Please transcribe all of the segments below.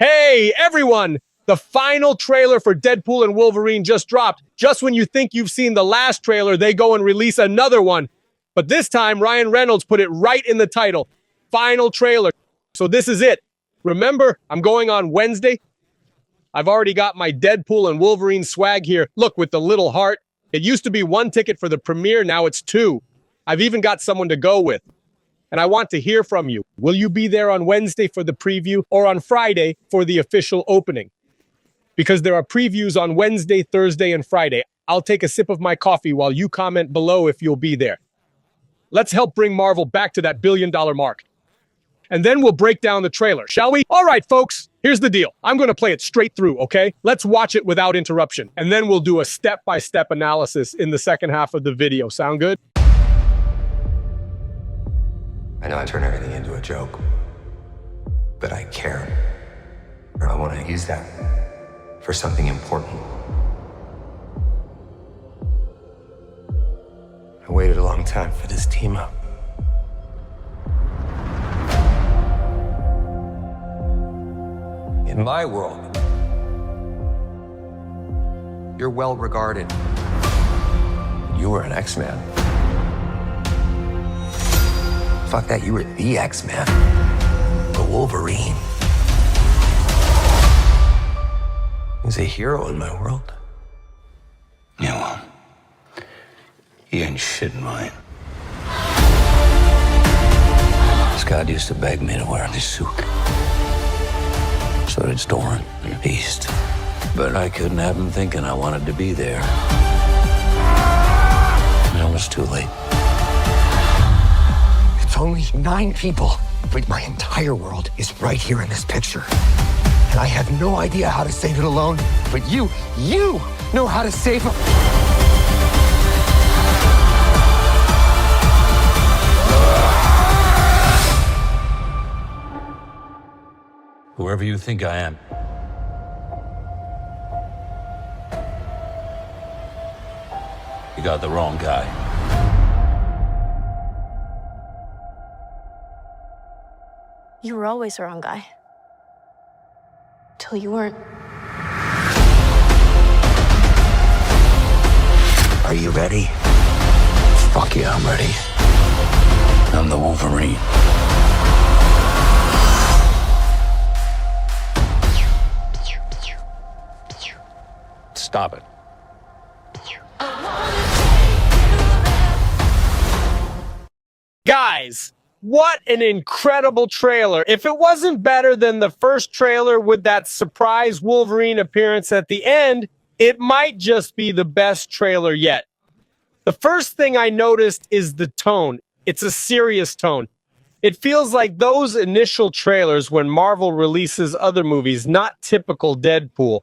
Hey, everyone! The final trailer for Deadpool and Wolverine just dropped. Just when you think you've seen the last trailer, they go and release another one. But this time, Ryan Reynolds put it right in the title. Final trailer. So this is it. Remember, I'm going on Wednesday. I've already got my Deadpool and Wolverine swag here. Look, with the little heart. It used to be 1 ticket for the premiere, now it's 2. I've even got someone to go with. And I want to hear from you. Will you be there on Wednesday for the preview or on Friday for the official opening? Because there are previews on Wednesday, Thursday, and Friday. I'll take a sip of my coffee while you comment below if you'll be there. Let's help bring Marvel back to that $1 billion mark. And then we'll break down the trailer, shall we? All right, folks, here's the deal. I'm going to play it straight through, okay? Let's watch it without interruption. And then we'll do a step-by-step analysis in the second half of the video. Sound good? I know I turn everything into a joke, but I care. Or I want to use that for something important. I waited a long time for this team up. In my world, you're well regarded. You were an X-Man. Fuck that, you were the X-Man. The Wolverine. He's a hero in my world. Yeah, well, he ain't shit in mine. Scott used to beg me to wear this suit. So did Storm and Beast. But I couldn't have him thinking I wanted to be there. And it was too late. It's only 9 people, but my entire world is right here in this picture. And I have no idea how to save it alone, but you know how to save them. Whoever you think I am, you got the wrong guy. You were always the wrong guy. Till you weren't. Are you ready? Fuck yeah, I'm ready. I'm the Wolverine. Stop it. Guys, what an incredible trailer. If it wasn't better than the first trailer with that surprise Wolverine appearance at the end, it might just be the best trailer yet. The first thing I noticed is the tone. It's a serious tone. It feels like those initial trailers when Marvel releases other movies, not typical Deadpool.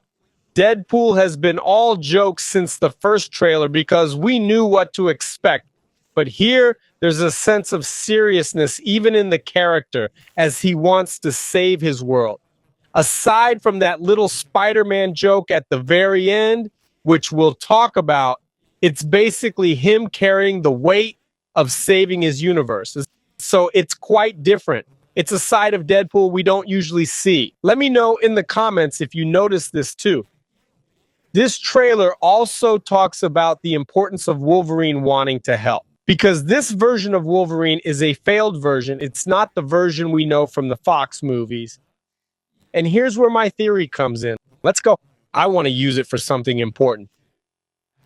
Deadpool has been all jokes since the first trailer because we knew what to expect. But here, there's a sense of seriousness even in the character as he wants to save his world. Aside from that little Spider-Man joke at the very end, which we'll talk about, it's basically him carrying the weight of saving his universe. So it's quite different. It's a side of Deadpool we don't usually see. Let me know in the comments if you notice this too. This trailer also talks about the importance of Wolverine wanting to help. Because this version of Wolverine is a failed version. It's not the version we know from the Fox movies. And here's where my theory comes in. Let's go. I want to use it for something important.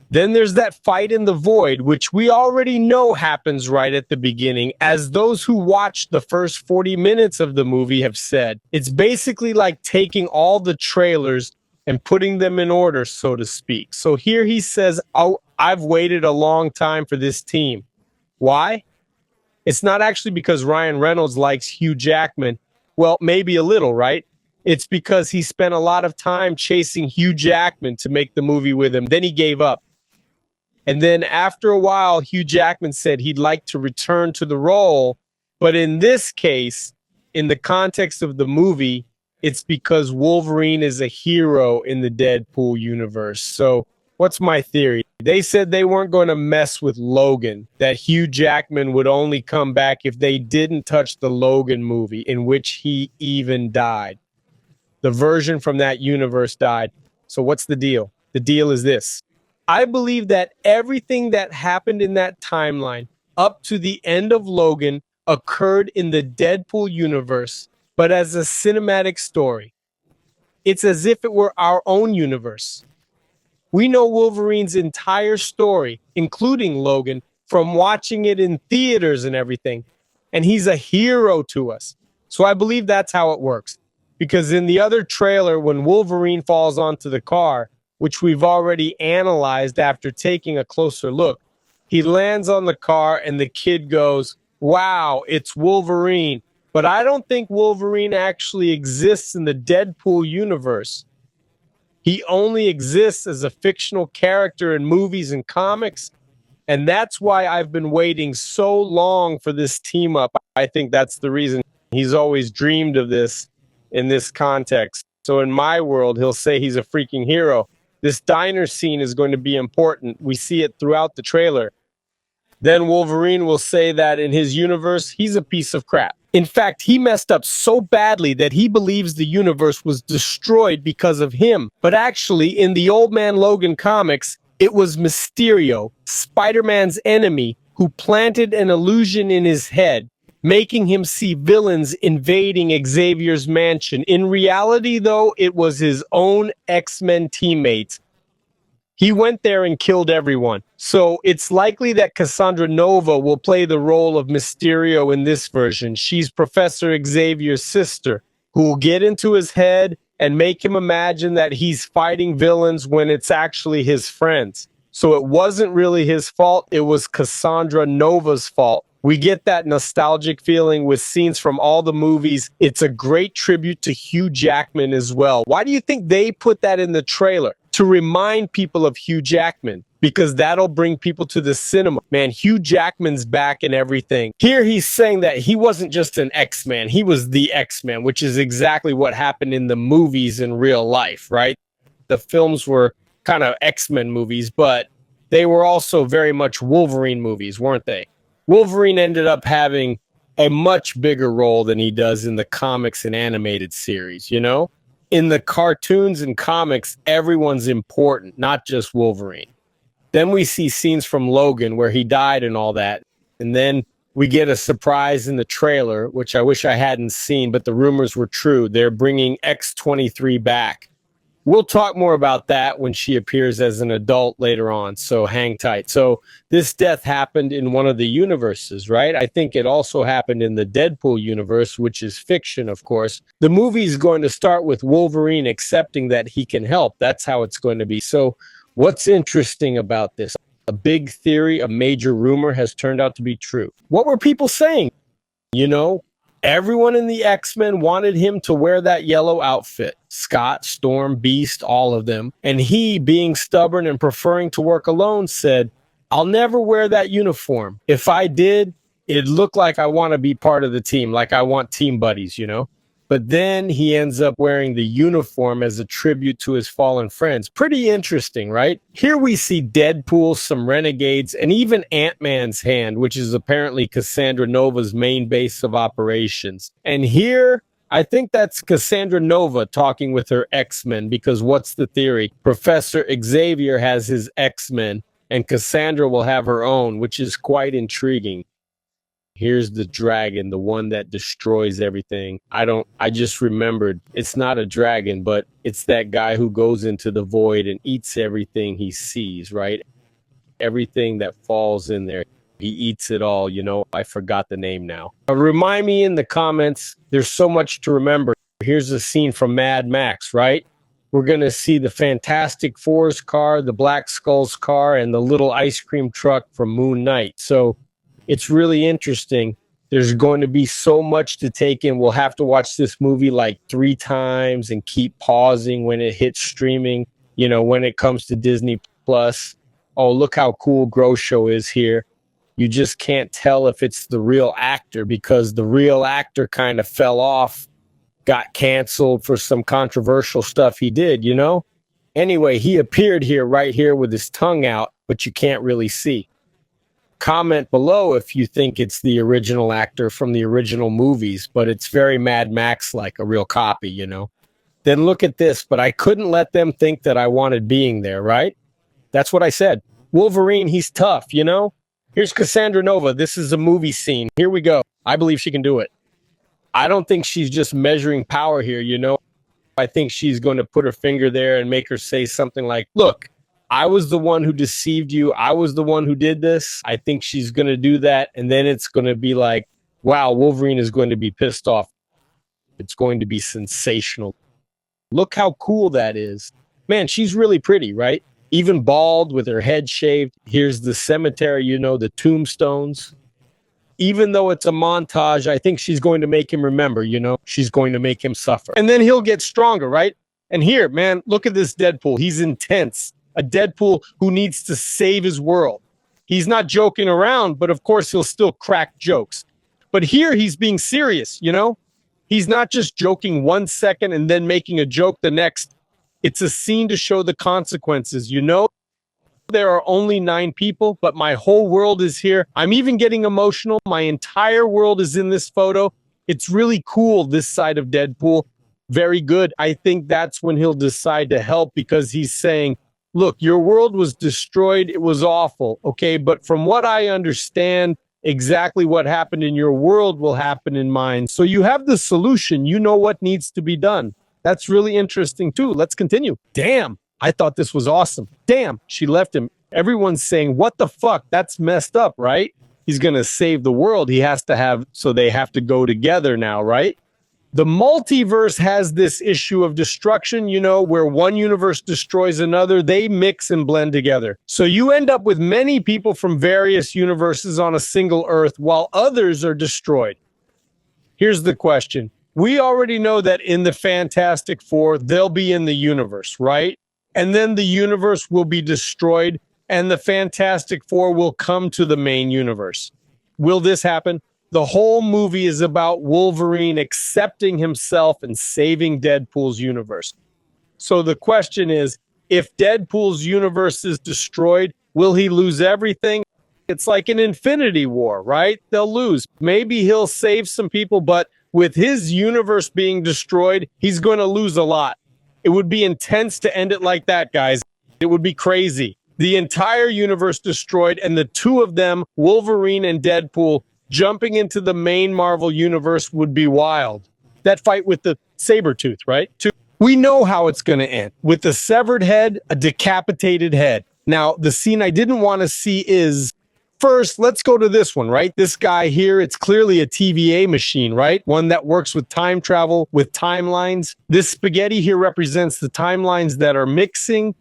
Then there's that fight in the void, which we already know happens right at the beginning. As those who watched the first 40 minutes of the movie have said, it's basically like taking all the trailers and putting them in order, so to speak. So here he says, oh, I've waited a long time for this team. Why? It's not actually because Ryan Reynolds likes Hugh Jackman. Well, maybe a little, right? It's because he spent a lot of time chasing Hugh Jackman to make the movie with him. Then he gave up. And then after a while, Hugh Jackman said he'd like to return to the role. But in this case, in the context of the movie, it's because Wolverine is a hero in the Deadpool universe. So what's my theory? They said they weren't going to mess with Logan, that Hugh Jackman would only come back if they didn't touch the Logan movie, in which he even died. The version from that universe died. So what's the deal? The deal is this. I believe that everything that happened in that timeline up to the end of Logan occurred in the Deadpool universe, but as a cinematic story. It's as if it were our own universe. We know Wolverine's entire story, including Logan, from watching it in theaters and everything. And he's a hero to us. So I believe that's how it works. Because in the other trailer, when Wolverine falls onto the car, which we've already analyzed after taking a closer look, he lands on the car and the kid goes, "Wow, it's Wolverine." But I don't think Wolverine actually exists in the Deadpool universe. He only exists as a fictional character in movies and comics. And that's why I've been waiting so long for this team up. I think that's the reason he's always dreamed of this in this context. So in my world, he'll say he's a freaking hero. This diner scene is going to be important. We see it throughout the trailer. Then Wolverine will say that in his universe, he's a piece of crap. In fact, he messed up so badly that he believes the universe was destroyed because of him. But actually, in the Old Man Logan comics, it was Mysterio, Spider-Man's enemy, who planted an illusion in his head, making him see villains invading Xavier's mansion. In reality, though, it was his own X-Men teammates. He went there and killed everyone. So it's likely that Cassandra Nova will play the role of Mysterio in this version. She's Professor Xavier's sister, who will get into his head and make him imagine that he's fighting villains when it's actually his friends. So it wasn't really his fault, it was Cassandra Nova's fault. We get that nostalgic feeling with scenes from all the movies. It's a great tribute to Hugh Jackman as well. Why do you think they put that in the trailer? To remind people of Hugh Jackman, because that'll bring people to the cinema. Man, Hugh Jackman's back and everything. Here he's saying that he wasn't just an X-Man, he was the X-Man, which is exactly what happened in the movies in real life, right? The films were kind of X-Men movies, but they were also very much Wolverine movies, weren't they? Wolverine ended up having a much bigger role than he does in the comics and animated series, you know? In the cartoons and comics, everyone's important, not just Wolverine. Then we see scenes from Logan where he died and all that. And then we get a surprise in the trailer, which I wish I hadn't seen, but the rumors were true. They're bringing X-23 back. We'll talk more about that when she appears as an adult later on, so hang tight. So this death happened in one of the universes, right? I think it also happened in the Deadpool universe, which is fiction, of course. The movie is going to start with Wolverine accepting that he can help. That's how it's going to be. So what's interesting about this? A big theory, a major rumor has turned out to be true. What were people saying? You know, everyone in the X-Men wanted him to wear that yellow outfit. Scott, Storm, Beast, all of them. And he, being stubborn and preferring to work alone, said, "I'll never wear that uniform. If I did, it'd look like I want to be part of the team, like I want team buddies, you know?" But then he ends up wearing the uniform as a tribute to his fallen friends. Pretty interesting, right? Here we see Deadpool, some renegades, and even Ant-Man's hand, which is apparently Cassandra Nova's main base of operations. And here, I think that's Cassandra Nova talking with her X-Men, because what's the theory? Professor Xavier has his X-Men, and Cassandra will have her own, which is quite intriguing. Here's the dragon, the one that destroys everything. I just remembered, it's not a dragon, but it's that guy who goes into the void and eats everything he sees, right? Everything that falls in there. He eats it all, you know. I forgot the name now. Remind me in the comments. There's so much to remember. Here's a scene from Mad Max, right? We're going to see the Fantastic Four's car, the Black Skull's car, and the little ice cream truck from Moon Knight. So it's really interesting. There's going to be so much to take in. We'll have to watch this movie like 3 times and keep pausing when it hits streaming, you know, when it comes to Disney Plus. Oh, look how cool Groucho is here. You just can't tell if it's the real actor because the real actor kind of fell off, got canceled for some controversial stuff he did, you know? Anyway, he appeared here, right here with his tongue out, but you can't really see. Comment below if you think it's the original actor from the original movies, but it's very Mad Max like, a real copy, you know? then look at this, but I couldn't let them think that I wanted being there, right? That's what I said. Wolverine, he's tough, you know? Here's Cassandra Nova. This is a movie scene. Here we go. I believe she can do it. I don't think she's just measuring power here, you know? I think she's going to put her finger there and make her say something like, look, I was the one who deceived you. I was the one who did this. I think she's going to do that. And then it's going to be like, wow, Wolverine is going to be pissed off. It's going to be sensational. Look how cool that is. Man, she's really pretty, right? Even bald with her head shaved. Here's the cemetery, you know, the tombstones. Even though it's a montage, I think she's going to make him remember, you know, she's going to make him suffer. And then he'll get stronger, right? And here, man, look at this Deadpool. He's intense. A Deadpool who needs to save his world. He's not joking around, but of course he'll still crack jokes. But here he's being serious, you know? He's not just joking 1 second and then making a joke the next. It's a scene to show the consequences, you know? There are only 9 people, but my whole world is here. I'm even getting emotional. My entire world is in this photo. It's really cool, this side of Deadpool. Very good. I think that's when he'll decide to help, because he's saying, look, your world was destroyed. It was awful. Okay. But from what I understand, exactly what happened in your world will happen in mine. So you have the solution. You know what needs to be done. That's really interesting too. Let's continue. Damn. I thought this was awesome. Damn, she left him. Everyone's saying, what the fuck? That's messed up, right? He's going to save the world. He has to have, so they have to go together now, right? The multiverse has this issue of destruction, you know, where one universe destroys another. They mix and blend together. So you end up with many people from various universes on a single Earth while others are destroyed. Here's the question. We already know that in the Fantastic Four, they'll be in the universe, right? And then the universe will be destroyed and the Fantastic Four will come to the main universe. Will this happen? The whole movie is about Wolverine accepting himself and saving Deadpool's universe. So the question is, if Deadpool's universe is destroyed, will he lose everything? It's like an Infinity War, right? They'll lose. Maybe he'll save some people, but with his universe being destroyed, he's going to lose a lot. It would be intense to end it like that, guys. It would be crazy. The entire universe destroyed, and the two of them, Wolverine and Deadpool, jumping into the main Marvel universe would be wild. That fight with the Sabretooth, right? We know how it's going to end. With a severed head, a decapitated head. Now, the scene I didn't want to see is, first, let's go to this one, right? This guy here, it's clearly a TVA machine, right? One that works with time travel, with timelines. This spaghetti here represents the timelines that are mixing.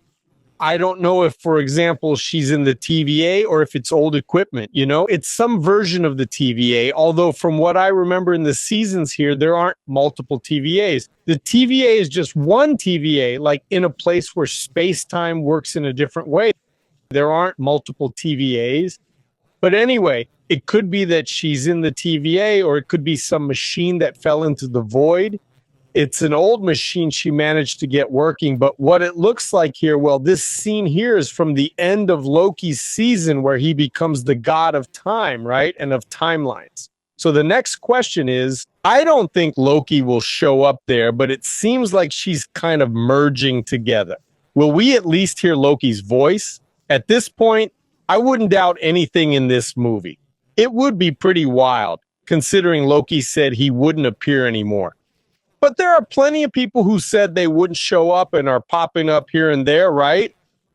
I don't know if, for example, she's in the TVA or if it's old equipment, you know? It's some version of the TVA, although from what I remember in the seasons here, there aren't multiple TVAs. The TVA is just one TVA, like in a place where space-time works in a different way. There aren't multiple TVAs. But anyway, it could be that she's in the TVA, or it could be some machine that fell into the void. It's an old machine she managed to get working. But what it looks like here, well, this scene here is from the end of Loki's season where he becomes the god of time, right? And of timelines. So the next question is, I don't think Loki will show up there, but it seems like she's kind of merging together. Will we at least hear Loki's voice? At this point, I wouldn't doubt anything in this movie. It would be pretty wild, considering Loki said he wouldn't appear anymore. But there are plenty of people who said they wouldn't show up and are popping up here and there, right?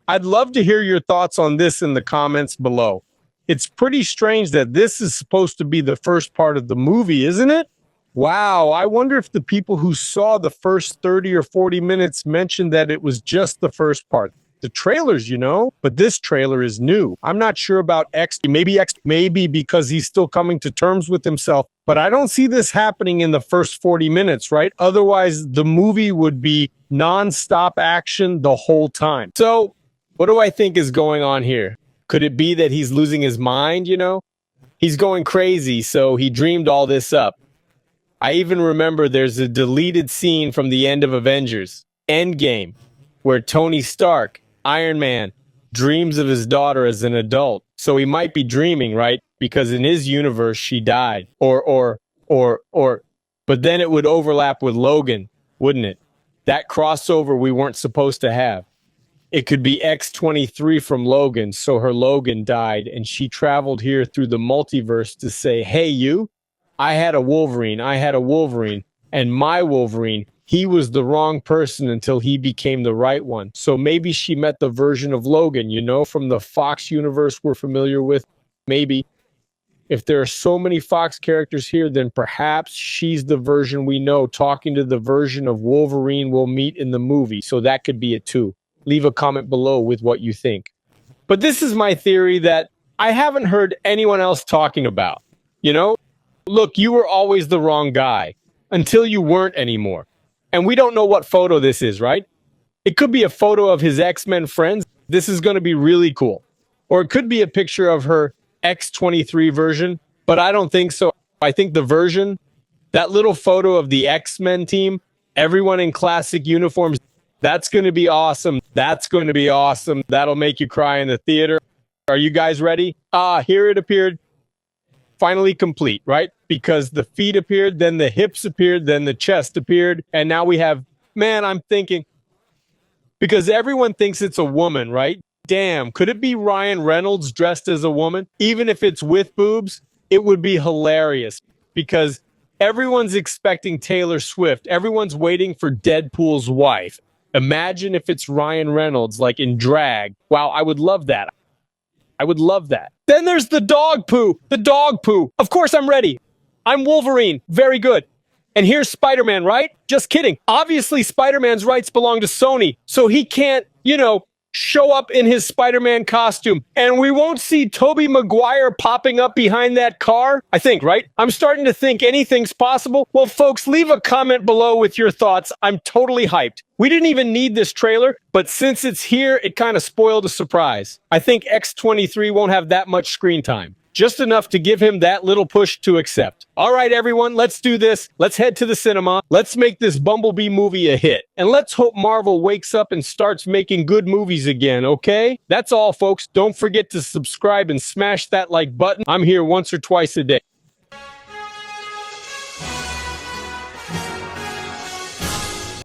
I'd love to hear your thoughts on this in the comments below. It's pretty strange that this is supposed to be the first part of the movie, isn't it? Wow, I wonder if the people who saw the first 30 or 40 minutes mentioned that it was just the first part. The trailers, you know, but this trailer is new. I'm not sure about X, maybe because he's still coming to terms with himself, but I don't see this happening in the first 40 minutes, right? Otherwise, the movie would be non-stop action the whole time. So what do I think is going on here? Could it be that he's losing his mind, you know? He's going crazy, so he dreamed all this up. I even remember there's a deleted scene from the end of Avengers, Endgame, where Tony Stark, Iron Man, dreams of his daughter as an adult. So he might be dreaming, right? Because in his universe, she died. But then it would overlap with Logan, wouldn't it? that crossover we weren't supposed to have. It could be X-23 from Logan, so her Logan died, and she traveled here through the multiverse to say, hey, you, I had a Wolverine, and my Wolverine, he was the wrong person until he became the right one. So maybe she met the version of Logan, from the Fox universe we're familiar with. Maybe. If there are so many Fox characters here, then perhaps she's the version we know, talking to the version of Wolverine we'll meet in the movie. So that could be it too. Leave a comment below with what you think. But this is my theory that I haven't heard anyone else talking about. Look, you were always the wrong guy until you weren't anymore. And we don't know what photo this is, right? It could be a photo of his X-Men friends. This is going to be really cool. Or it could be a picture of her X-23 version, but I don't think so. I think the version, that little photo of the X-Men team, everyone in classic uniforms, that's going to be awesome. That's going to be awesome. That'll make you cry in the theater. Are you guys ready? Here it appeared. Finally complete, right? Because the feet appeared, then the hips appeared, then the chest appeared, and now we have, I'm thinking, because everyone thinks it's a woman, right? Damn, could it be Ryan Reynolds dressed as a woman? Even if it's with boobs, it would be hilarious because everyone's expecting Taylor Swift. Everyone's waiting for Deadpool's wife. Imagine if it's Ryan Reynolds, like in drag. Wow, I would love that. I would love that. Then there's the dog poo. The dog poo. Of course I'm ready. I'm Wolverine. Very good. And here's Spider-Man, right? Just kidding. Obviously, Spider-Man's rights belong to Sony, so he can't, show up in his Spider-Man costume. And we won't see Tobey Maguire popping up behind that car. I think, right? I'm starting to think anything's possible. Well, folks, leave a comment below with your thoughts. I'm totally hyped. We didn't even need this trailer, but since it's here, it kind of spoiled a surprise. I think X-23 won't have that much screen time. Just enough to give him that little push to accept. All right, everyone, let's do this. Let's head to the cinema. Let's make this Bumblebee movie a hit. And let's hope Marvel wakes up and starts making good movies again, okay? That's all, folks. Don't forget to subscribe and smash that like button. I'm here once or twice a day.